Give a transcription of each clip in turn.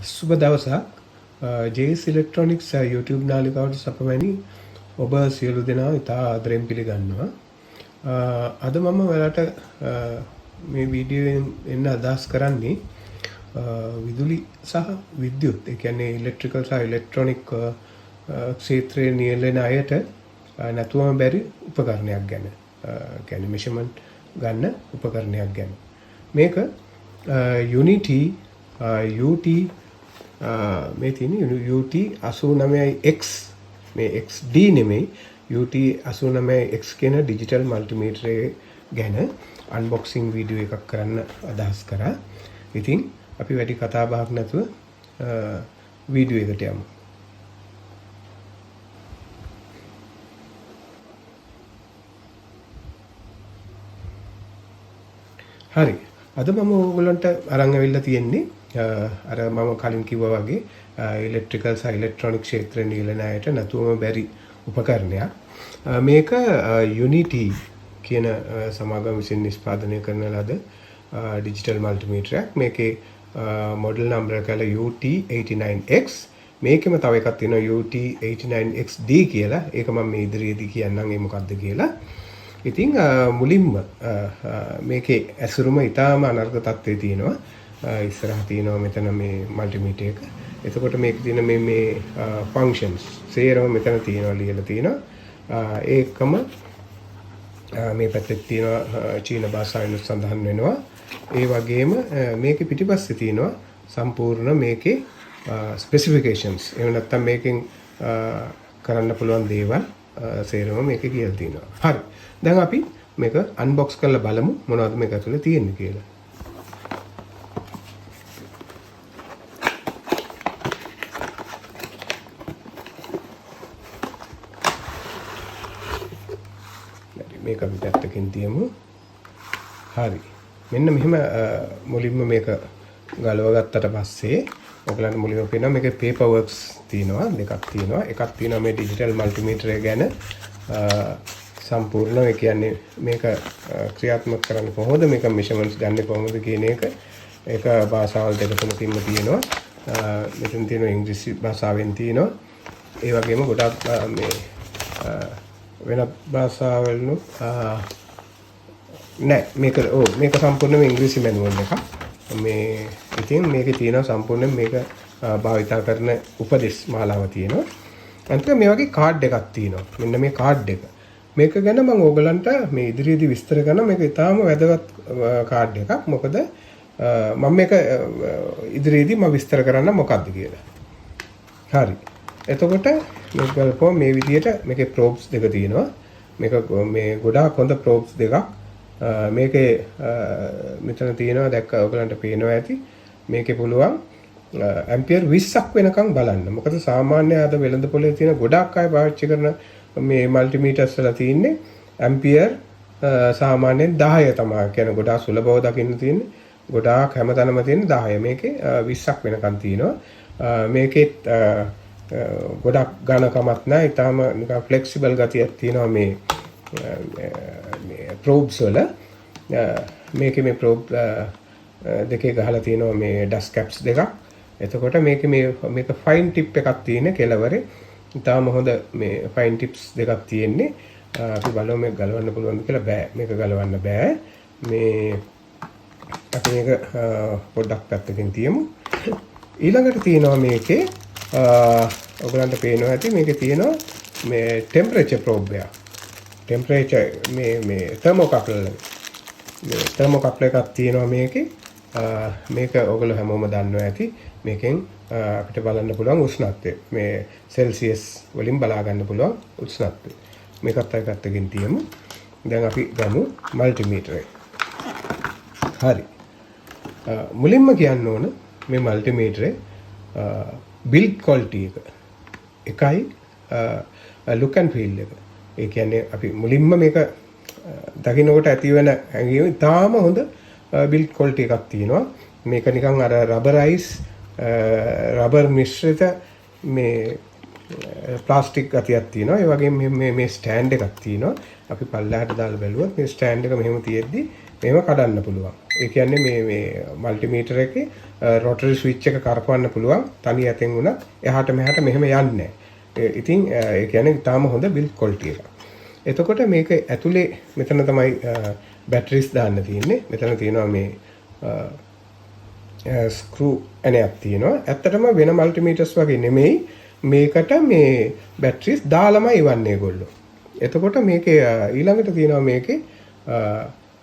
සුබ දවසක් JS Electronics YouTube නාලිකාවට සපමැනි ඔබ සියලු දෙනා ඉතා ආදරයෙන් පිළිගන්නවා. අද මම ඔයාලට මේ වීඩියෝවෙන් එන්න අදහස් කරන්නේ විදුලි සහ විද්‍යුත්, ඒ කියන්නේ ඉලෙක්ට්‍රිකල් සහ ඉලෙක්ට්‍රොනික ක්ෂේත්‍රයේ නියැලෙන අයට නැතුවම බැරි උපකරණයක් ගැන. කියන්නේ මෙෂර්මන්ට් ගන්න උපකරණයක් ගැන. මේක UNI-T UT මේ තියෙන UT89X මේ XD නෙමෙයි UT89X කියන ඩිජිටල් මල්ටිමීටර් ගැන අන්බොක්සිං වීඩියෝ එකක් කරන්න අදහස් කරා. ඉතින් අපි වැඩි කතා බහක් නැතුව වීඩියෝ එකට යමු. හරි. අද මම ඕගොල්ලන්ට අරන් ඇවිල්ලා තියෙන්නේ අර මම කලින් කිව්වා වගේ ඉලෙක්ට්‍රිකල් සහ ඉලෙක්ට්‍රොනික ක්ෂේත්‍රයේ නියැලෙන අයට නැතුවම බැරි උපකරණයක්. මේක UNI-T කියන සමාගම විසින් නිෂ්පාදනය කරන ලද ඩිජිටල් මල්ටිමීටරයක්. මේකේ මොඩල් නම්බර කියලා UT89X. මේකෙම තව එකක් තියෙනවා UT89XD කියලා. ඒක මම මේ ඉදිරියේදී කියන්නම් ඒ මොකක්ද කියලා. ඉතින් මුලින්ම මේකේ ඇසුරුම ඉතාම අනර්ග තත්ත්වයේ තියෙනවා. ඉස්සරහ තියෙනවා මෙතන මේ මල්ටිමීටර් එක. එතකොට මේක තියෙන මේ ෆන්ක්ෂන්ස් සේරම මෙතන තියෙනවා ලියලා තියෙනවා. ඒකම මේ පැත්තේ තියෙනවා චීන භාෂාවෙන් සඳහන් වෙනවා. ඒ වගේම මේකේ පිටිපස්සේ තියෙනවා සම්පූර්ණ මේකේ ස්පෙસિෆිකේෂන්ස්. එහෙම නැත්නම් මේකෙන් කරන්න පුළුවන් දේවල් සේරම මේකේ කියලා තියෙනවා. හරි. දැන් අපි මේක අන්බොක්ස් කරලා බලමු මොනවද මේක ඇතුලේ තියෙන්නේ කියලා. මේක අපි පැත්තකින් තියමු. හරි. මෙන්න මෙහෙම මුලින්ම මේක ගලව ගත්තට පස්සේ ඔයගලන්ට මුලින්ම පේනවා මේකේ පේපර් වර්ක්ස් තියෙනවා, දෙකක් තියෙනවා. එකක් තියෙනවා මේ ඩිජිටල් මල්ටිමීටර් ගැන සම්පූර්ණ, ඒ කියන්නේ මේක ක්‍රියාත්මක කරන්නේ කොහොමද, මේක මෙෂර්මන්ට්ස් ගන්න කොහොමද කියන එක. ඒක භාෂාවල් දෙක තුනකින්ම තියෙනවා. මෙතන තියෙනවා ඉංග්‍රීසි භාෂාවෙන් තියෙනවා. ඒ වගේම ගොඩක් මේ වෙනත් භාෂාවලු නෑ මේක මේක සම්පූර්ණයෙන්ම ඉංග්‍රීසි මැනුවල් එකක්. මේ ඉතින් මේකේ තියෙනවා සම්පූර්ණයෙන් මේක භාවිතා කරන උපදෙස් මාලාව තියෙනවා. අන්තිම මේ වගේ කාඩ් එකක් තියෙනවා. මෙන්න මේ කාඩ් එක. මේක ගැන මම ඕගලන්ට මේ ඉදිරියේදී විස්තර කරනවා. මේක ඉතාම වැදගත් කාඩ් එකක්. මොකද මම මේක ඉදිරියේදී මම විස්තර කරන්න මොකක්ද කියලා. හරි. එතකොට මේක බලපුවම මේ විදිහට මේකේ ප්‍රෝබ්ස් දෙක තියෙනවා. මේක මේ ගොඩාක් හොඳ ප්‍රෝබ්ස් දෙකක්. මේකේ මෙතන තියෙනවා දැක්ක ඔයගලන්ට පේනවා ඇති. මේකේ පුළුවන් ඇම්පියර් 20ක් වෙනකම් බලන්න. මොකද සාමාන්‍ය අද වෙළඳ පොලේ තියෙන ගොඩාක් අය පාවිච්චි කරන මේ මල්ටිමීටර්ස් වල තියෙන්නේ ඇම්පියර් සාමාන්‍යයෙන් 10 තමයි. කියන්නේ ගොඩාක් සුලභව දකින්න තියෙන්නේ. ගොඩාක් හැමතැනම තියෙන 10. මේකේ 20ක් වෙනකම් තියෙනවා. මේකෙත් ගොඩක් ඝනකමක් නැහැ. ඊටාම නිකන් ෆ්ලෙක්සිබල් ගතියක් තියෙනවා මේ ප්‍රෝබ්ස් වල. මේකේ මේ ප්‍රෝබ් දෙකේ ගහලා තියෙනවා මේ ඩස්ට් කැප්ස් දෙකක්. එතකොට මේකේ මේක ෆයින් ටිප් එකක් තියෙන කෙලවරේ. ඊටාම හොඳ මේ ෆයින් ටිප්ස් දෙකක් තියෙන්නේ. අපි බලමු මේක ගලවන්න පුළුවන්ද කියලා. බෑ. මේක ගලවන්න බෑ. මේ අපි මේක පොඩ්ඩක් පැත්තකින් තියමු. ඊළඟට තියෙනවා මේකේ ඔයගලන්ට පේනවා ඇති මේකේ තියෙනවා මේ ටෙම්පරේචර් ප්‍රෝබ් එකක්. ටෙම්පරේචර් මේ තර්මෝකප්ලර් එකක් තියෙනවා මේකේ. මේක ඔයගොල්ලෝ හැමෝම දන්නවා ඇති. මේකෙන් අපිට බලන්න පුළුවන් උෂ්ණත්වය. මේ සෙල්සියස් වලින් බලා ගන්න පුළුවන් උෂ්ණත්වය. මේකත් අය පැත්තකින් තියමු. දැන් අපි ගමු මල්ටිමීටර් එක. හරි. මුලින්ම කියන්න ඕන මේ මල්ටිමීටරේ බිල්ඩ් ක්වොලිටි එකයි ලුක් ඇන්ඩ් ෆීල් එක. ඒ කියන්නේ අපි මුලින්ම මේක දකින්නකොට ඇති වෙන හැඟීම ඉතාම හොඳ බිල්ඩ් ක්වොලිටි එකක් තියෙනවා. මේක නිකන් අර රබර් මිශ්‍රිත මේ ප්ලාස්ටික් ගතියක් තියෙනවා. ඒ වගේම මේ ස්ටෑන්ඩ් එකක් තියෙනවා. අපි පල්ලෙහාට දාලා බැලුවොත් මේ ස්ටෑන්ඩ් එක මෙහෙම තියෙද්දි මේව කඩන්න පුළුවන්. ඒ කියන්නේ මේ මල්ටිමීටර් එකේ රොටරි ස්විච් එක කරකවන්න පුළුවන්. තනි ඇතෙන් වුණත් එහාට මෙහාට මෙහෙම යන්නේ නැහැ. ඉතින් ඒ කියන්නේ තාම හොඳ බිල්ඩ් ක්වොලිටි එකක්. එතකොට මේක ඇතුලේ මෙතන තමයි බැටරිස් දාන්න තියෙන්නේ. මෙතන තියෙනවා මේ ස්ක්‍රූ ඇණයක් තියෙනවා. ඇත්තටම වෙන මල්ටිමීටර්ස් වගේ නෙමෙයි. මේකට මේ බැටරිස් දාලාමයි ඉවන්නේ ඒගොල්ලෝ. එතකොට මේකේ ඊළඟට තියෙනවා මේකේ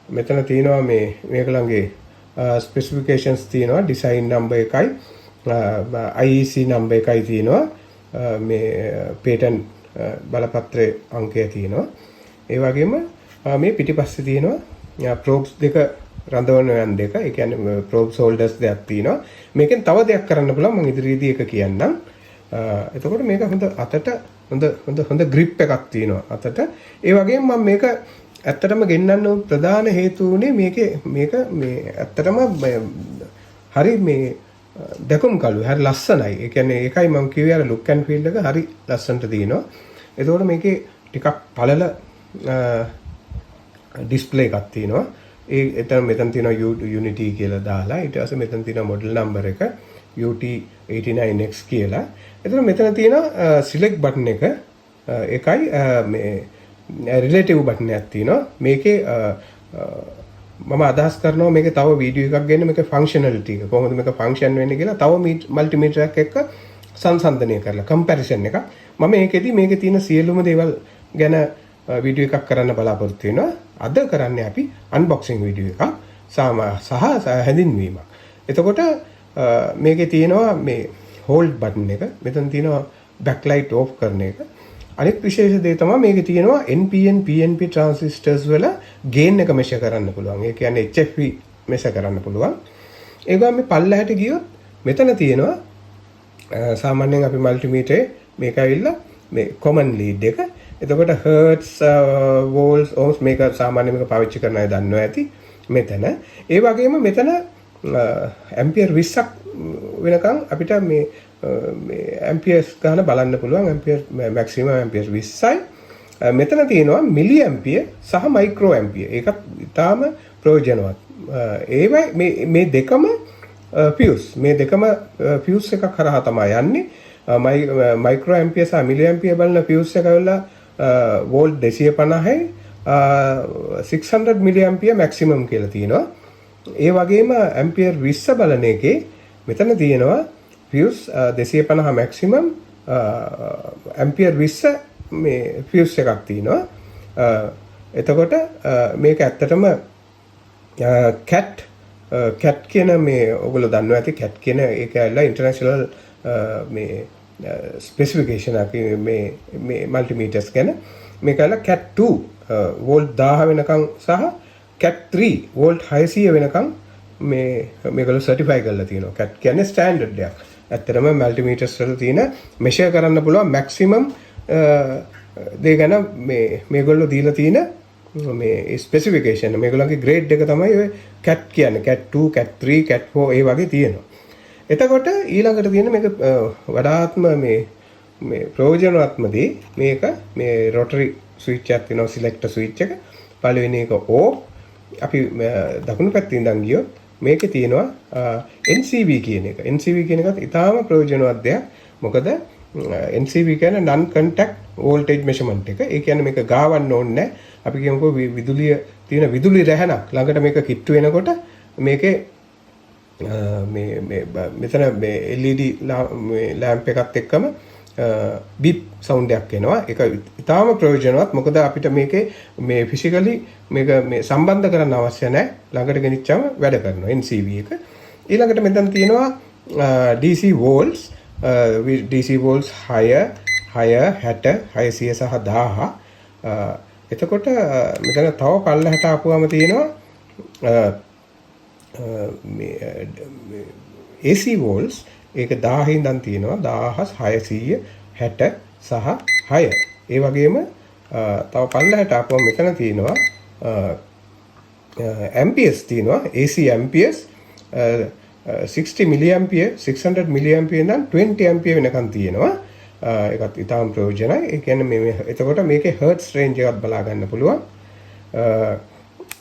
මෙතන තියෙනවා මේක ළඟේ ස්පෙસિෆිකේෂන්ස් තියෙනවා. ඩිසයින් නම්බර් එකයි IEC නම්බර් එකයි තියෙනවා. මේ පේටන්ට් බලපත්‍රයේ අංකය තියෙනවා. ඒ වගේම මේ පිටිපස්සේ තියෙනවා ප්‍රෝබ්ස් දෙක රඳවන යන දෙක. ඒ කියන්නේ ප්‍රෝබ්ස් හෝල්ඩර්ස් දෙකක් තියෙනවා. මේකෙන් තව දෙයක් කරන්න පුළුවන්. මම ඉදිරියේදී එක කියන්නම්. එතකොට මේක හොඳ ග්‍රිප් එකක් තියෙනවා අතට. ඒ වගේම මම මේක ඇත්තටම ගෙන්නන්න ප්‍රධාන හේතුව උනේ මේක මේ ඇත්තටම හරි මේ දැකුම් කළු හරි ලස්සනයි. ඒ කියන්නේ ඒකයි මම කිව්වේ අර look and feel එක හරි ලස්සනට තියෙනවා. එතකොට මේකේ ටිකක් පළල ඩිස්ප්ලේ එකක් තියෙනවා. මෙතන තියෙනවා UNI-T කියලා දාලා. ඊට පස්සේ මෙතන තියෙනවා මොඩල් නම්බර් එක UT89X කියලා. එතකොට මෙතන තියෙනවා select button එක. ඒකයි මේ relative button එකක් තියෙනවා. මේකේ මම අදහස් කරනවා මේකේ තව වීඩියෝ එකක් ගන්න මේකේ functionality එක කොහොමද මේක function වෙන්නේ කියලා තව multimeter එකක් එක්ක සංසන්දනය කරලා comparison එකක් මම ඒකෙදි මේකේ තියෙන සියලුම දේවල් ගැන වීඩියෝ එකක් කරන්න බලාපොරොත්තු වෙනවා. අද කරන්නේ අපි unboxing වීඩියෝ එකක් සහ හැඳින්වීමක්. එතකොට මේකේ තියෙනවා මේ hold button එක. මෙතන තියෙනවා backlight off කරන එක. අනෙක් විශේෂ දේ තමයි මේකේ තියෙනවා NPN PNP transistors වල gain එක measure කරන්න පුළුවන්. ඒ කියන්නේ HFE measure කරන්න පුළුවන්. ඒ වගේම මේ පල්ලහැට ගියොත් මෙතන තියෙනවා සාමාන්‍යයෙන් අපි multimeter මේක ඇවිල්ලා මේ common lead එක. එතකොට hertz volts ohms මේක සාමාන්‍යයෙන් මේක පාවිච්චි කරන අය දන්නවා ඇති මෙතන. ඒ වගේම මෙතන ampere 20ක් වෙනකන් අපිට මේ amperes ගන්න බලන්න පුළුවන්. ampere maximum ampere 20යි. මෙතන තියෙනවා milli ampere සහ micro ampere. ඒකත් ඊටාම ප්‍රයෝජනවත්. ඒවයි මේ දෙකම fuse. මේ දෙකම fuse එකක් කරා තමයි යන්නේ. micro ampere සහ milli ampere බලන fuse එක ඇවිල්ලා volt 250යි 600 milli ampere maximum කියලා තියෙනවා. ඒ වගේම ampere 20 බලන එකේ මෙතන තියෙනවා fuse 250 maximum ampere 20 මේ fuse එකක් තියෙනවා. එතකොට මේක ඇත්තටම cat කියන මේ ඔයගොල්ලෝ දන්නවා ඇති cat කියන ඒක ඇවිල්ලා international මේ specification එක මේ multimeters ගැන මේක ඇවිල්ලා cat 2 volt 1000 වෙනකන් සහ cat 3 volt 600 වෙනකන් මේගොල්ලෝ certify කරලා තියෙනවා. cat කියන්නේ standard එකක්. ඇත්තටම multimeters වල තියෙන measure කරන්න පුළුවන් maximum දේ ගැන මේගොල්ලෝ දීලා තියෙන මේ ස්පෙસિෆිකේෂන් මේගොල්ලන්ගේ ග්‍රේඩ් එක තමයි ඔය cat කියන්නේ. cat 2 cat 3 cat 4 ඒ වගේ තියෙනවා. එතකොට ඊළඟට තියෙන මේක වඩාත්ම මේ ප්‍රයෝජනවත්ම දේ මේක මේ rotary switch එකක් තියෙනවා selector switch එක. පළවෙනි එක off. අපි දකුණු පැත්තේ ඉඳන් ගියොත් මේකේ තියෙනවා NCV කියන එක. NCV කියන එකත් ඉතාම ප්‍රයෝජනවත් දෙයක්. මොකද NCV කියන්නේ non contact voltage measurement එක. ඒ කියන්නේ මේක ගාවන්න ඕනේ නැහැ. අපි කියමුකෝ විදුලිය තියෙන විදුලි රැහනක් ළඟට මේක කිට්ටු වෙනකොට මේකේ මෙතන මේ LED lamp එකත් එක්කම beep sound එකක් එනවා. ඒක ඉතාම ප්‍රයෝජනවත්. මොකද අපිට මේකේ මේ physically මේක මේ සම්බන්ධ කරන්න අවශ්‍ය නැහැ. ළඟට ගෙනිච්චාම වැඩ කරනවා NCV එක. ඊළඟට මෙතන තියෙනවා DC volts DC volts 6 60 600 සහ 1000. එතකොට මෙතන තව පල්ලහැට ආපුවම තියෙනවා AC volts ඒක 1000 ඉඳන් තියෙනවා 1660 සහ 6. ඒ වගේම තව පල්ලහැට ආපුවම මෙතන තියෙනවා amperes තියෙනවා AC amperes 60 milliampere 600 milliampere ඉඳන් 20 ampere වෙනකන් තියෙනවා. ඒකත් ඉතාම ප්‍රයෝජනයි. ඒ කියන්නේ එතකොට මේකේ hertz range එකක් බලා ගන්න පුළුවන්.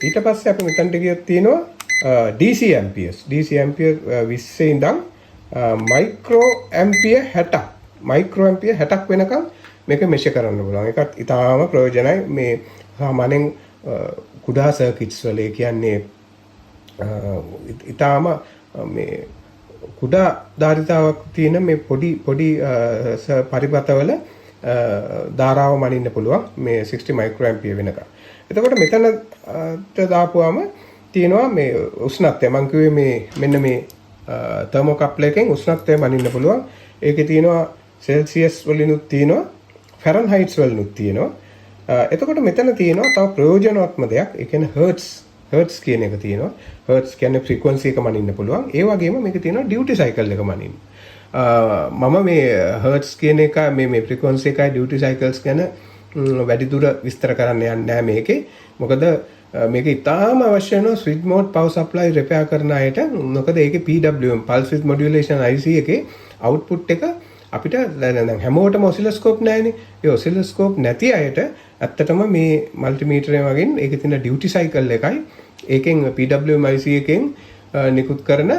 ඊට පස්සේ අපි මෙතනට ගියොත් තියෙනවා DC amperes. DC ampere 20 ඉඳන් micro ampere 60ක්. micro ampere 60ක් වෙනකම් මේක මෙෂර් කරන්න පුළුවන්. ඒකත් ඉතාම ප්‍රයෝජනයි මේ සාමාන්‍යයෙන් කුඩා සර්කිට්ස් වල. ඒ කියන්නේ ඉතාම මේ කුඩා ධාරිතාවක් තියෙන මේ පොඩි පරිපථවල ධාරාව මනින්න පුළුවන් මේ 60 මයික්‍රෝ ඇම්පියර් වෙනකම්. එතකොට මෙතනට දාපුවාම තියෙනවා මේ උෂ්ණත්වය. මම කිව්වේ මේ මෙන්න මේ තර්මෝකප්ලර් එකෙන් උෂ්ණත්වය මනින්න පුළුවන්. ඒකේ තියෙනවා සෙල්සියස් වලිනුත් තියෙනවා ෆැරන්හයිට්ස් වලිනුත් තියෙනවා. එතකොට මෙතන තියෙනවා තව ප්‍රයෝජනවත්ම දෙයක්. ඒ කියන්නේ හර්ට්ස් කියන එක තියෙනවා. හර්ට්ස් කියන්නේ ෆ්‍රීකවන්සි එක මනින්න පුළුවන්. ඒ වගේම මේක තියෙනවා ඩියුටි සයිකල් එක මනින්න. මම මේ හර්ට්ස් කියන එක මේ ෆ්‍රීකවන්සි එකයි ඩියුටි සයිකල්ස් ගැන වැඩිදුර විස්තර කරන්න යන්නේ නැහැ මේකේ. මොකද මේක ඉතාම අවශ්‍ය වෙනවා switch mode power supply repair කරන අයට. මොකද ඒකේ PWM pulse width modulation IC එකේ output එක අපිට දැන් හැමෝටම ඔසිලොස්කෝප් නැහැනේ. ඒ ඔසිලොස්කෝප් නැති අයට ඇත්තටම මේ මල්ටිමීටර් වගේ ඒකේ තියෙන ඩියුටි සයිකල් එකයි ඒකෙන් PWM IC එකෙන් නිකුත් කරන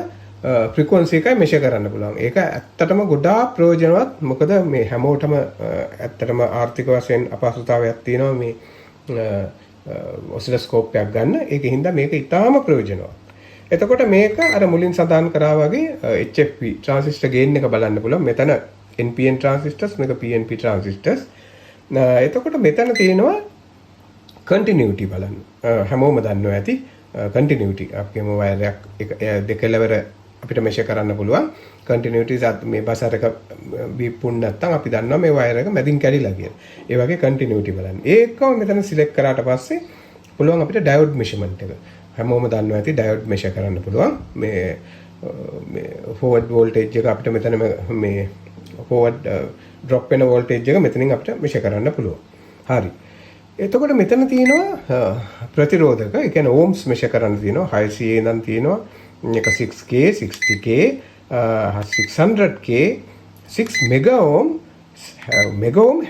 ෆ්‍රීකවන්සි එකයි මෙෂර් කරන්න පුළුවන්. ඒක ඇත්තටම ගොඩාක් ප්‍රයෝජනවත්. මොකද මේ හැමෝටම ඇත්තටම ආර්ථික වශයෙන් අපහසුතාවයක් තියෙනවා මේ ඔසිලොස්කෝප් එකක් ගන්න. ඒකින්ද මේක ඉතාම ප්‍රයෝජනවත්. එතකොට මේක අර මුලින් සඳහන් කරා වගේ HFP ට්‍රාන්සිස්ටර් ගේන් එක බලන්න පුළුවන්. මෙතන NPN ට්‍රාන්සිස්ටර්ස් මේක PNP ට්‍රාන්සිස්ටර්ස්. එතකොට මෙතන තියෙනවා කන්ටිනියුටි බලන්න. හැමෝම දන්නවා ඇති කන්ටිනියුටි. අපේම වයර් එකක් දෙකලවර අපිට මෙෂර් කරන්න පුළුවන්. කන්ටිනියුටි මේ බසර් එක බීපුන් නැත්තම් අපි දන්නවා මේ වයර් එක මැදින් කැඩිලා කියලා. ඒ වගේ කන්ටිනියුටි බලන්න. ඒකම මෙතන සිලෙක්ට් කරාට පස්සේ පුළුවන් අපිට ඩයෝඩ් මෙෂර්මන්ට් එක. හැමෝම දන්නවා ඇති ඩයෝඩ් මෙෂර් කරන්න පුළුවන්. මේ ෆෝවර්ඩ් වෝල්ටේජ් එක අපිට මෙතන මේ ෆෝවර්ඩ් ඩ්‍රොප් වෙන වෝල්ටේජ් එක මෙතනින් අපිට මෙෂර් කරන්න පුළුවන්. හරි. එතකොට මෙතන තියෙනවා ප්‍රතිරෝධක. ඒ කියන්නේ ඕම්ස් මෙෂර් කරන්න තියෙනවා. 600 ඉඳන් තියෙනවා. එක 6K, 60K, 600K, 6 mega ohm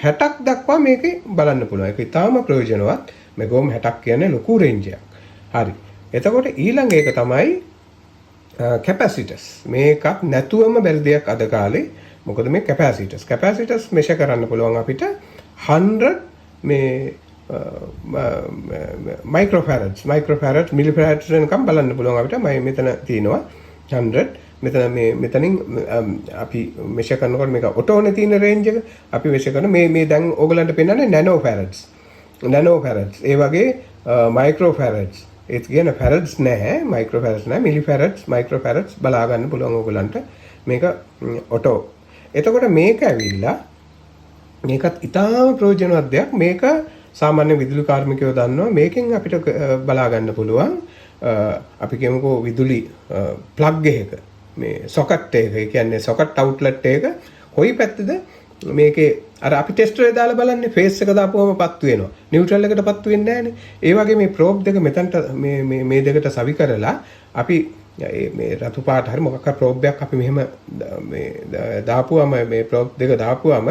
60ක් දක්වා මේකේ බලන්න පුළුවන්. ඒක ඉතාම ප්‍රයෝජනවත්. mega ohm 60ක් කියන්නේ ලොකු රේන්ජ් එකක්. හරි. එතකොට ඊළඟ එක තමයි කැපැසිටර්ස්. මේකත් නැතුවම බැරි දෙයක් අද කාලේ. මොකද මේ කැපැසිටර්ස් මෙෂර් කරන්න පුළුවන් අපිට 100 මේ මයික්‍රෝෆැරඩ්ස් මිලිෆැරඩ්ස් වෙනකම් බලන්න පුළුවන් අපිට. මම මෙතන තියෙනවා 100. මෙතනින් අපි මෙෂර් කරනකොට මේක ඔටෝනේ තියෙන රේන්ජ් එක අපි මෙෂර් කරන මේ දැන් ඕගලන්ට පෙන්නන්නේ නැනෝෆැරඩ්ස්. ඒ වගේ මයික්‍රෝෆැරඩ්ස්. ඒ කියන්නේ ෆැරඩ්ස් නැහැ, මයික්‍රෝෆැරඩ්ස් නැහැ, මිලිෆැරඩ්ස්, මයික්‍රෝෆැරඩ්ස් බලා ගන්න පුළුවන් ඕගලන්ට. මේක ඔටෝ. එතකොට මේක ඇවිල්ලා මේකත් ඉතාම ප්‍රයෝජනවත් දෙයක්. මේක සාමාන්‍ය විදුලි කාර්මිකයෝ දන්නවා. මේකෙන් අපිට බලා ගන්න පුළුවන් අපි කියමුකෝ විදුලි ප්ලග් එකක මේ සොකට් එක. ඒ කියන්නේ සොකට් අවුට්ලට් එක කොයි පැත්තද මේකේ අර අපි ටෙස්ටරේ දාලා බලන්නේ ෆේස් එක දාපුවම පත්තු වෙනවා. නියුට්‍රල් එකට පත්තු වෙන්නේ නැහනේ. ඒ වගේ මේ ප්‍රෝබ් දෙක මෙතනට මේ දෙකට සවි කරලා අපි මේ රතු පාට හරි මොකක් හරි ප්‍රෝබ් එකක් අපි මෙහෙම මේ දාපුවම මේ ප්‍රෝබ් දෙක දාපුවම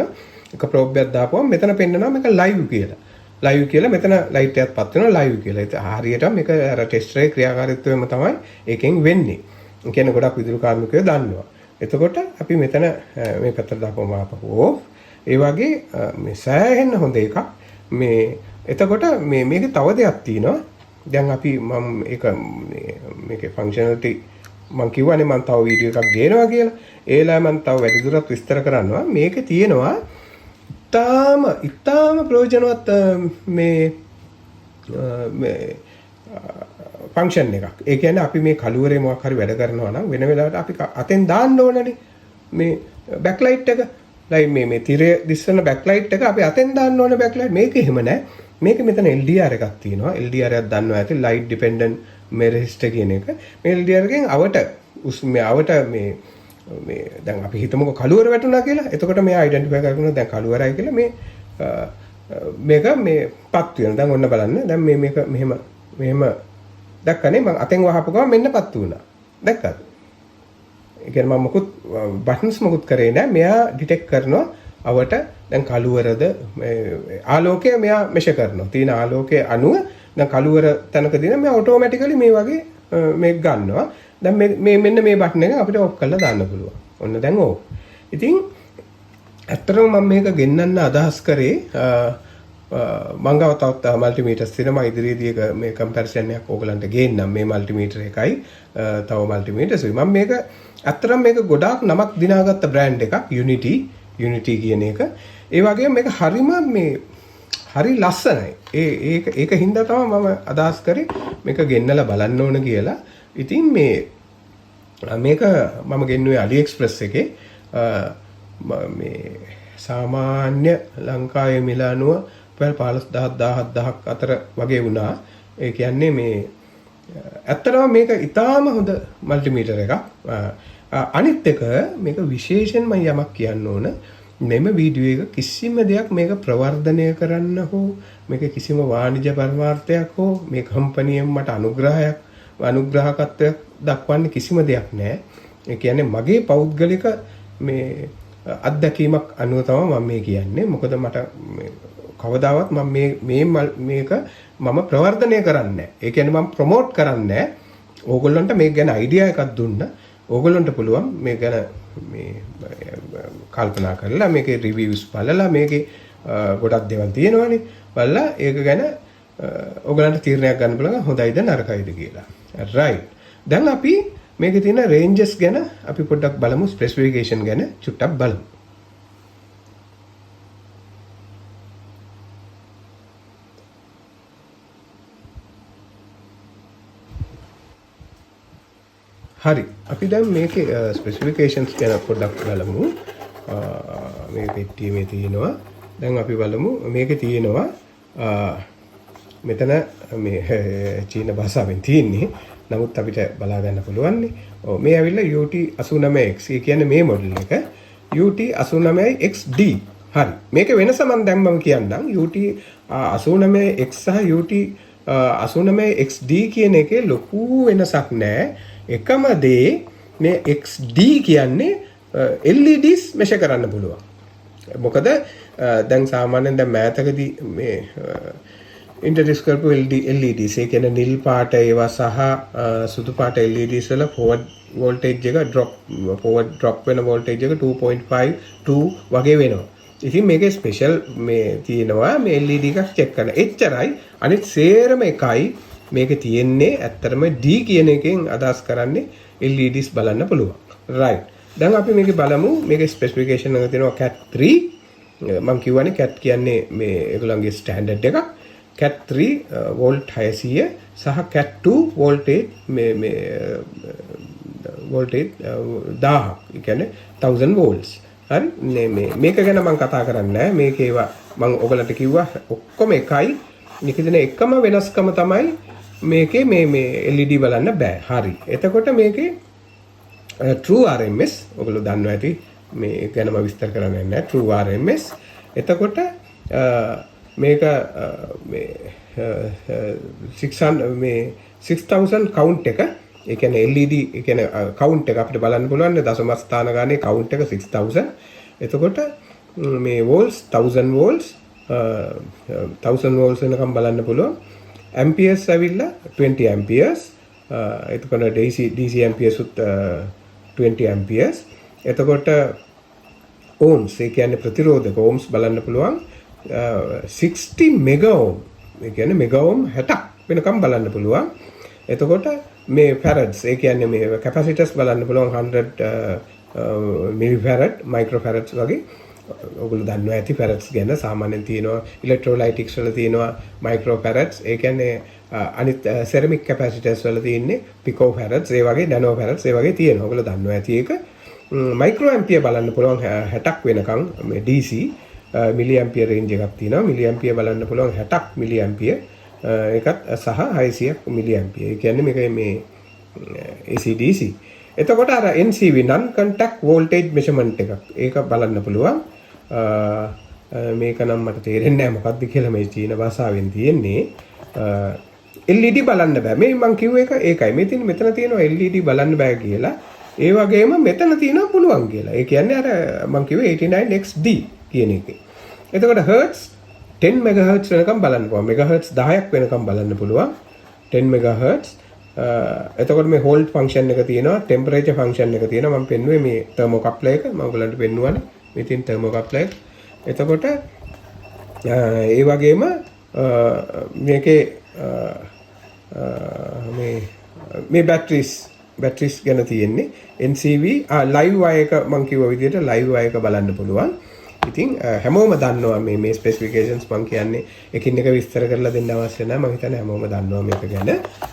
එක ප්‍රෝබ් එකක් දාපුවම මෙතන පෙන්නනවා මේක ලයිව් කියලා. ලයිව් කියලා මෙතන ලයිට් එකක් පත් වෙනවා ලයිව් කියලා. ඒක හරියට මේක අර ටෙස්ටරේ ක්‍රියාකාරීත්වයම තමයි ඒකෙන් වෙන්නේ. ඒ කියන්නේ ගොඩක් විදුලි කාර්මිකයෝ දන්නවා. එතකොට අපි මෙතන මේ පැත්තට දාපුවම ආපහු ඕෆ්. ඒ වගේ මේ සෑහෙන හොඳ එකක්. මේ එතකොට මේකේ තව දෙයක් තියෙනවා. දැන් අපි මම ඒක මේකේ ෆන්ක්ෂනලිටි මම කියවනේ මම තව වීඩියෝ එකක් ගේනවා කියලා. ඒලා මම තව වැඩිදුරටත් විස්තර කරනවා. මේකේ තියෙනවා ඉතාම ප්‍රයෝජනවත් මේ ෆන්ක්ෂන් එකක්. ඒ කියන්නේ අපි මේ කළුවරේ මොකක් හරි වැඩ කරනවා නම් වෙන වෙලාවට අපි අතෙන් දාන්න ඕනනේ මේ බෑක්ලයිට් එක. මේ තිරය දිස්සන බෑක්ලයිට් එක අපි අතෙන් දාන්න ඕනේ බෑක්ලයිට්. මේක එහෙම නැහැ. මේක මෙතන LDR එකක් තියෙනවා. LDR එකක් දන්නවා ඇති ලයිට් ඩිපෙන්ඩන්ට් මේ රෙසිස්ටර් කියන එක. මේ LDR එකෙන් අවට මේ දැන් අපි හිතමුකෝ කළුවර වැටුණා කියලා. එතකොට මෙයා අයිඩෙන්ටිෆයි කරගන්නවා දැන් කළුවරයි කියලා මේක මේ පත් වෙනවා. දැන් ඔන්න බලන්න. දැන් මේක මෙහෙම දැක්කනේ මම අතෙන් වහපු ගමන් මෙන්න පත් වුණා. දැක්කද? ඒ කියන්නේ මම මොකුත් බටන්ස් මොකුත් කරේ නැහැ. මෙයා ඩිටෙක්ට් කරනවා අවට දැන් කළුවරද ආලෝකය මෙයා මෙෂර් කරනවා. තියෙන ආලෝකයේ අණුව දැන් කළුවර තැනකදී නම් මේ ඔටෝමැටිකලි මේ වගේ මේක ගන්නවා. දැන් මේ මෙන්න මේ බටන් එක අපිට ඔෆ් කරලා දාන්න පුළුවන්. ඔන්න දැන් ඕක. ඉතින් ඇත්තටම මම මේක ගෙන්නන්න අදහස් කරේ මම ගාව තවත් මල්ටිමීටර්ස් තියෙනවා. මම ඉදිරියේදී මේ කම්පැරිසන් එකක් ඕගලන්ට ගේන්නම් මේ මල්ටිමීටර් එකයි තව මල්ටිමීටර්ස්. මම මේක ඇත්තටම මේක ගොඩාක් නමක් දිනාගත්ත බ්‍රෑන්ඩ් එකක් UNI-T කියන එක. ඒ වගේම මේක හරි ලස්සනයි. ඒක හින්දා තමයි මම අදහස් කරේ මේක ගෙන්නලා බලන්න ඕන කියලා. ඉතින් මේක මම ගෙන්නුවේ AliExpress එකේ මේ සාමාන්‍ය ලංකාවේ මිල අනුව 15000 අතර වගේ වුණා. ඒ කියන්නේ මේ ඇත්තටම මේක ඉතාම හොඳ මල්ටිමීටර් එකක්. අනිත් එක මේක විශේෂයෙන්ම යමක් කියන්න ඕන. මෙම වීඩියෝ එක කිසිම දෙයක් මේක ප්‍රවර්ධනය කරන්න හෝ මේක කිසිම වාණිජ පරමාර්ථයක් හෝ මේ කම්පැනියෙන් මට අනුග්‍රහකත්වයක් දක්වන්න කිසිම දෙයක් නැහැ. ඒ කියන්නේ මගේ පෞද්ගලික මේ අත්දැකීමක් අනුව තමයි මම මේ කියන්නේ. මොකද මට කවදාවත් මම මේක මම ප්‍රවර්ධනය කරන්නේ නැහැ. ඒ කියන්නේ මම ප්‍රොමෝට් කරන්නේ නැහැ. ඕගොල්ලන්ට මේක ගැන අයිඩියා එකක් දුන්න. ඕගොල්ලන්ට පුළුවන් මේ ගැන මේ කල්පනා කරලා මේකේ රිවිව්ස් බලලා මේකේ ගොඩක් දේවල් තියෙනවානේ. බලලා ඒක ගැන ඕගොල්ලන්ට තීරණයක් ගන්න පුළුවන් හොඳයිද නරකයිද කියලා. right. දැන් අපි මේකේ තියෙන රේන්ජස් ගැන අපි පොඩ්ඩක් බලමු. ස්පෙસિෆිකේෂන් ගැන චුට්ටක් බලමු. හරි. අපි දැන් මේකේ ස්පෙસિෆිකේෂන්ස් ගැන පොඩ්ඩක් බලමු. මේ පෙට්ටියේ මේ තියෙනවා. දැන් අපි බලමු මේකේ තියෙනවා මෙතන මේ චීන භාෂාවෙන් තියෙන්නේ. නමුත් අපිට බලා ගන්න පුළුවන් නේ. ඔව් මේ ඇවිල්ලා UT89X. ඒ කියන්නේ මේ මොඩල් එක UT89XD. හරි. මේකේ වෙනස මම දැන් කියන්නම්. UT89X සහ UT89XD කියන එකේ ලොකු වෙනසක් නැහැ. එකම දේ මේ XD කියන්නේ LEDs measure කරන්න පුළුවන්. මොකද දැන් සාමාන්‍යයෙන් දැන් මෑතකදී මේ ඉන්ට්‍රොඩියුස් කරපු LEDs ඒ කියන්නේ නිල් පාට ඒවා සහ සුදු පාට LEDs වල forward voltage එක drop වෙන voltage එක 2.5 2 වගේ වෙනවා. ඉතින් මේකේ ස්පෙෂල් මේ තියෙනවා මේ LED එකක් චෙක් කරන්න. එච්චරයි. අනිත් සේරම එකයි. මේක තියෙන්නේ ඇත්තටම D කියන එකෙන් අදහස් කරන්නේ LEDs බලන්න පුළුවන්. right. දැන් අපි මේක බලමු. මේකේ ස්පෙસિෆිකේෂන් එක තියෙනවා CAT 3. මම කියවනේ CAT කියන්නේ මේ ඒගොල්ලන්ගේ ස්ටෑන්ඩඩ් එකක්. CAT 3 වෝල්ට් 600 සහ CAT 2 වෝල්ටේජ් වෝල්ටේජ් 1000. ඒ කියන්නේ 1000 වෝල්ට්ස්. හරි. මේක ගැන මම කතා කරන්නේ නැහැ. මේක ඒවා මම ඔයගලන්ට කිව්වා ඔක්කොම එකයි. මේකේ තියෙන එකම වෙනස්කම තමයි මේකේ මේ LED බලන්න බෑ. හරි. එතකොට මේකේ true RMS ඔයගොල්ලෝ දන්නවා ඇති. මේ ගැන මම විස්තර කරන්නේ නැහැ. true RMS. එතකොට මේක මේ 6000 count එක. ඒ කියන්නේ LED ඒ කියන්නේ count එක අපිට බලන්න පුළුවන් නේ දශම ස්ථාන ගානේ count එක 6000. එතකොට මේ volts 1000 volts 1000 volts වෙනකම් බලන්න පුළුවන්. amperes ඇවිල්ලා 20 amperes. එතකොට DC amperes උත් 20 amperes. එතකොට ohms ඒ කියන්නේ ප්‍රතිරෝධක ohms බලන්න පුළුවන් 60 mega ohm. ඒ කියන්නේ mega ohm 60ක් වෙනකම් බලන්න පුළුවන්. එතකොට මේ farads ඒ කියන්නේ මේ capacitors බලන්න පුළුවන් 100 millifarad microfarads වගේ. ඔයගොල්ලෝ දන්නවා ඇති farads ගැන. සාමාන්‍යයෙන් තියෙනවා electrolytics වල තියෙනවා microfarads. ඒ කියන්නේ අනිත් ceramic capacitors වල තියෙන්නේ picofarads ඒ වගේ nanofarads ඒ වගේ තියෙනවා. ඔයගොල්ලෝ දන්නවා ඇති ඒක. microampere බලන්න පුළුවන් 60ක් වෙනකම් මේ DC milliampere range එකක් තියෙනවා. milliampere බලන්න පුළුවන් 60ක් milliampere එකත් සහ 600ක් milliampere. ඒ කියන්නේ මේක මේ AC DC. එතකොට අර NCV non contact voltage measurement එකක්. ඒක බලන්න පුළුවන්. මේක නම් මට තේරෙන්නේ නැහැ මොකක්ද කියලා මේ චීන භාෂාවෙන් තියෙන්නේ. LED බලන්න බෑ. මේ මම කිව්ව එක ඒකයි. මෙතන තියෙනවා LED බලන්න බෑ කියලා. ඒ වගේම මෙතන තියෙනවා පුළුවන් කියලා. ඒ කියන්නේ අර මම කිව්වේ 89XD කියන එකේ. එතකොට hertz 10 MHz වෙනකම් බලන්න පුළුවන්. MHz 10ක් වෙනකම් බලන්න පුළුවන්. 10 MHz. එතකොට මේ hold function එක තියෙනවා, temperature function එක තියෙනවා. මම පෙන්නුවේ මේ thermocouple එක. මම ඔයගලන්ට පෙන්නුවානේ. මේ තියෙන thermocouple එක. එතකොට ඒ වගේම මේකේ මේ බැටරිස් ගැන තියෙන්නේ NCV live wire එක මම කිව්ව විදිහට live wire එක බලන්න පුළුවන්. ඉතින් හැමෝම දන්නවා මේ ස්පෙસિෆිකේෂන්ස් මම කියන්නේ එකින් එක විස්තර කරලා දෙන්න අවශ්‍ය නැහැ. මම හිතන්නේ හැමෝම දන්නවා මේක ගැන.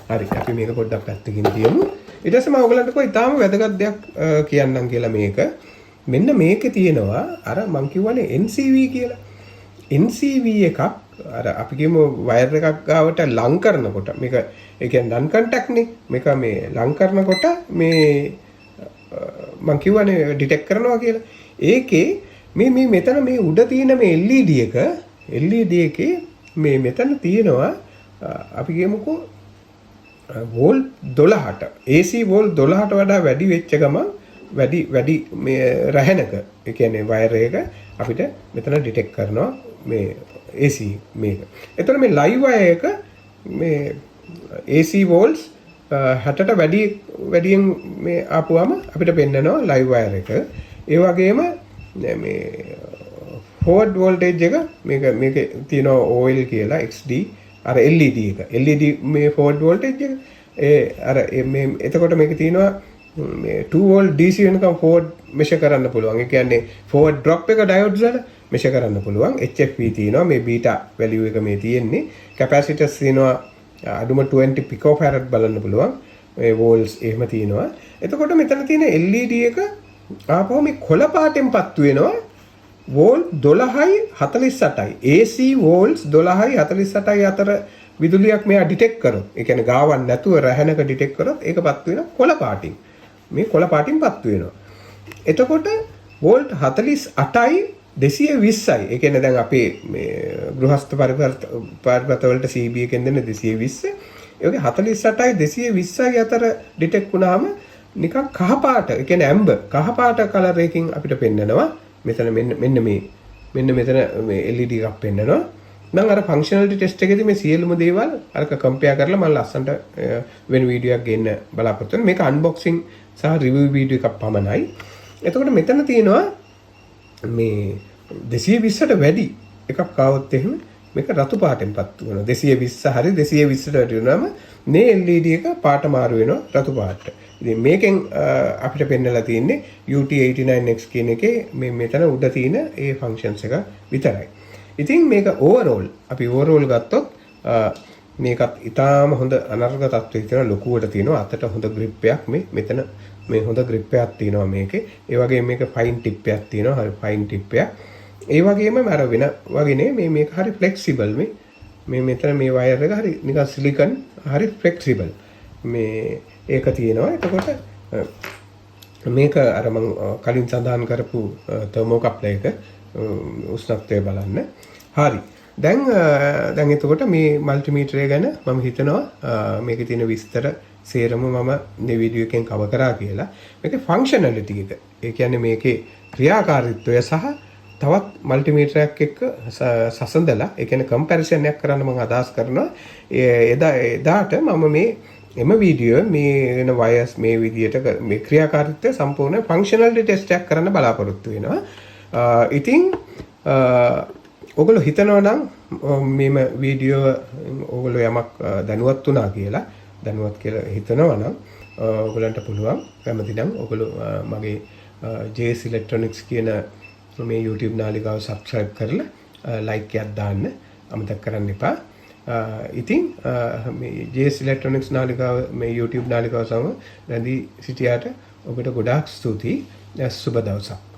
හරි අපි මේක පොඩ්ඩක් පැත්තකින් තියමු. ඊට පස්සේ මම ඔයගලන්ට කොයි තාම වැදගත් දෙයක් කියන්නම් කියලා මේක. මෙන්න මේකේ තියෙනවා අර මම කිව්වනේ NCV කියලා. NCV එකක් අර අපි කියමු වයර් එකක් ගාවට ලං කරනකොට මේක ඒ කියන්නේ non contact නේ. මේක මේ ලං කරනකොට මේ මම කියවනේ ඩිටෙක්ට් කරනවා කියලා. ඒකේ මේ මෙතන මේ උඩ තියෙන මේ LED එකේ මේ මෙතන තියෙනවා අපි කියමුකෝ වෝල්ට් 12ට AC වෝල්ට් 12ට වඩා වැඩි වෙච්ච ගමන් වැඩි මේ රැහෙනක ඒ කියන්නේ වයර් එක අපිට මෙතන ඩිටෙක්ට් කරනවා මේ AC මේක. එතකොට මේ ලයිව් වයර් එක මේ AC වෝල්ට්ස් 60ට වැඩියෙන් මේ ආපුවම අපිට පෙන්නනවා ලයිව් වයර් එක. ඒ වගේම මේ ෆෝවර්ඩ් වෝල්ටේජ් එක මේක තියෙනවා OL කියලා XD අර LED එක. LED මේ ෆෝවර්ඩ් වෝල්ටේජ් එක මේ එතකොට මේක තියෙනවා මේ 2 volt DC වෙනකම් ෆෝවර්ඩ් මෙෂර් කරන්න පුළුවන්. ඒ කියන්නේ ෆෝවර්ඩ් ඩ්‍රොප් එක ඩයෝඩ්ස් වල මෙෂර් කරන්න පුළුවන්. HFP තියෙනවා මේ බීටා වැලියු එක මේ තියෙන්නේ. කැපැසිටර්ස් තියෙනවා අඩුම 20 picofarad බලන්න පුළුවන්. මේ වෝල්ට්ස් එහෙම තියෙනවා. එතකොට මෙතන තියෙන LED එක ආපහු මේ කොළ පාටෙන් පත්තු වෙනවා වෝල්ට් 12.48යි. AC වෝල්ට්ස් 12.48යි අතර විදුලියක් මෙයා ඩිටෙක්ට් කරොත්, ඒ කියන්නේ ගාවන් නැතුව රැහැනක ඩිටෙක්ට් කරොත් ඒක පත්තු වෙන කොළ පාටින්. මේ කොළ පාටින් පත්තු වෙනවා. එතකොට වෝල්ට් 48යි 220යි. ඒ කියන්නේ දැන් අපේ මේ ගෘහස්ත පරිවර්ත වලට CB එකෙන් දෙන 220. ඒකේ 48යි 220යි අතර ඩිටෙක්ට් වුණාම නිකන් කහ පාට, ඒ කියන්නේ ඇම්බර් කහ පාට කලර් එකකින් අපිට පෙන්නනවා. මෙතන මෙන්න මෙතන මේ LED එකක් පෙන්නනවා. මම අර ෆන්ක්ෂනලිටි ටෙස්ට් එකේදී මේ සියලුම දේවල් අරක කම්පෙයාර් කරලා මම ලස්සනට වෙන වීඩියෝ එකක් ගේන්න බලාපොරොත්තු වෙනවා. මේක අන්බොක්සිං සහ රිවිව් වීඩියෝ එකක් පමණයි. එතකොට මෙතන තියෙනවා මේ 220ට වැඩි එකක් ආවොත් එහෙම මේක රතු පාටෙන් පත්තු වෙනවා. 220 හරි 220ට වැඩි වුණාම මේ LED එක පාට මාරු වෙනවා රතු පාටට. ඉතින් මේකෙන් අපිට පෙන්නලා තියෙන්නේ UT89X කියන එකේ මේ මෙතන උඩ තියෙන ඒ ෆන්ක්ෂන්ස් එක විතරයි. ඉතින් මේක අපි ඕවර්ෝල් ගත්තොත් මේකත් ඉතාම හොඳ අනර්ග තත්ත්වයක තියෙන ලොකුවට තියෙනවා. අතට හොඳ ග්‍රිප් එකක් මෙතන මේ හොඳ ග්‍රිප් එකක් තියෙනවා මේකේ. ඒ වගේම මේක ෆයින් ටිප් එකක් තියෙනවා. හරි ෆයින් ටිප් එකක්. ඒ වගේම අර වෙන වගේ නේ මේක හරි ෆ්ලෙක්සිබල් මේ මෙතන මේ වයර් එක හරි නිකන් සිලිකන් හරි ෆ්ලෙක්සිබල්. මේ ඒක තියෙනවා. එතකොට මේක අර මම කලින් සඳහන් කරපු තර්මෝකප්ලර් එක උෂ්ණත්වය බලන්න. හරි. දැන් එතකොට මේ මල්ටිමීටරය ගැන මම හිතනවා මේකේ තියෙන විස්තර සේරම මම මේ වීඩියෝ එකෙන් කවර් කරා කියලා. මේකේ ෆන්ක්ෂනලිටි එක. ඒ කියන්නේ මේකේ ක්‍රියාකාරීත්වය සහ තවත් මල්ටිමීටරයක් එක්ක සසඳලා ඒ කියන්නේ කම්පැරිසන් එකක් කරන්න මම අදහස් කරනවා. එදාට මම එම වීඩියෝ මේ වෙන වයර්ස් මේ විදියට මේ ක්‍රියාකාරීත්වය සම්පූර්ණ ෆන්ක්ෂනලිටි ටෙස්ට් එකක් කරන්න බලාපොරොත්තු වෙනවා. ඉතින් ඔයගොල්ලෝ හිතනවා නම් මේ වීඩියෝ ඔයගොල්ලෝ යමක් දැනුවත් වුණා කියලා හිතනවා නම් ඔයගොල්ලන්ට පුළුවන් හැමතිනම් ඔයගොල්ලෝ මගේ JS Electronics කියන මේ YouTube නාලිකාව subscribe කරලා like එකක් දාන්න අමතක කරන්න එපා. ඉතින් මේ JS Electronics නාලිකාව මේ YouTube නාලිකාව සමග රැඳී සිටියාට ඔබට ගොඩාක් ස්තුතියි. සුබ දවසක්.